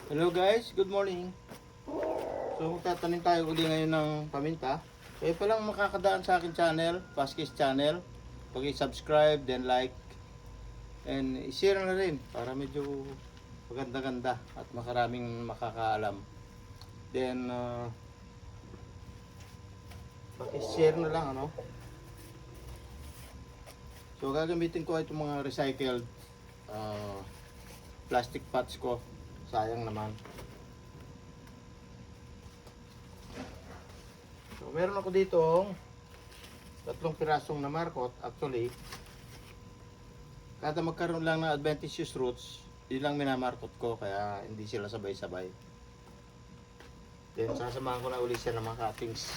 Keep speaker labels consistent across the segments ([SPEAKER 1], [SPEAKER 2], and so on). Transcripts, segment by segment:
[SPEAKER 1] Hello guys, good morning. So magtatanim tayo uli ngayon ng paminta. Kayo palang makakadaan sa akin channel, Vasquez channel. Pag-subscribe, then like, and i-share na rin para medyo maganda-ganda at makaraming makakaalam. Then pag-share na lang ano. So gagamitin ko itong mga recycled plastic pots ko. Sayang naman. So, meron ako dito 3 pirasong na markot. Actually, kada magkaroon lang ng adventitious roots, yun lang minamarkot ko, kaya hindi sila sabay-sabay. Then sasamahan ko na ulit siya ng mga cuttings.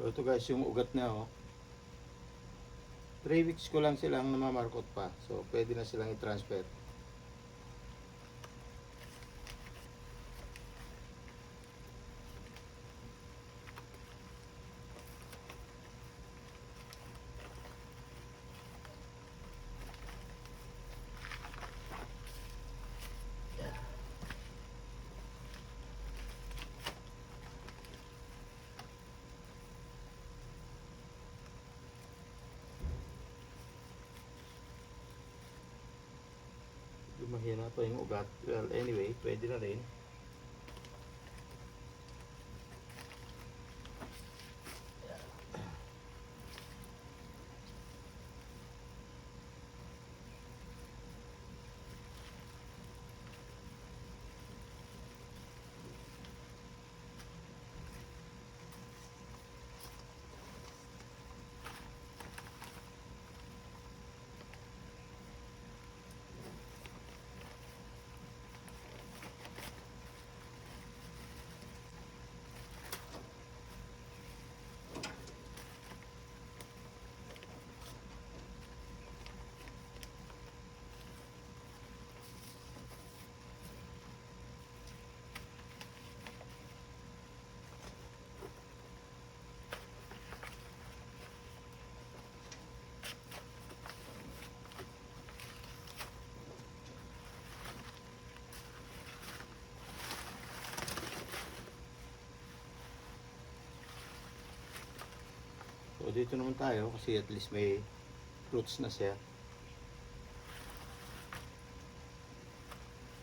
[SPEAKER 1] So ito guys yung ugat niya 3 weeks ko lang silang namamarkot pa. So pwede na silang i-transfer. Mahina pa yung ugat. Well, anyway, pwede na rin. So dito naman tayo kasi at least may roots na siya.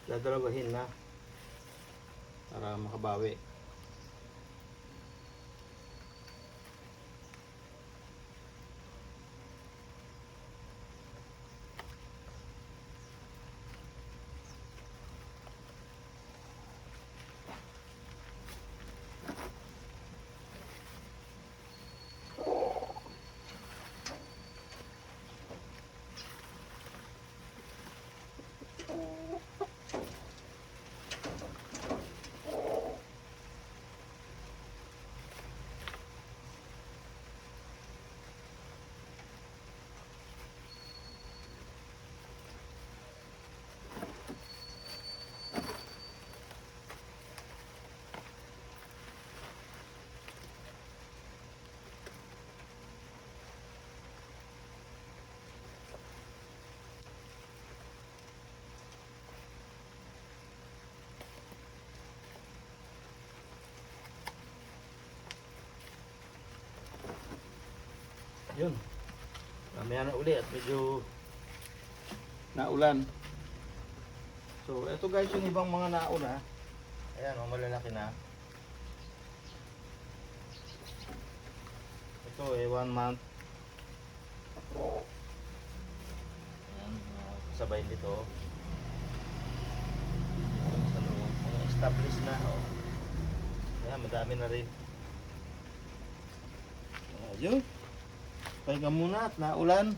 [SPEAKER 1] Dadalawahin na para makabawi. Yun. Mamaya na uli at medyo naulan. So, ito guys yung ibang mga nauna. Ayan malalaki na. Ito 1 month. Ayan, sabay nito. Established na. Ayan, madami na rin. Ayun. Pahinga muna at naulan.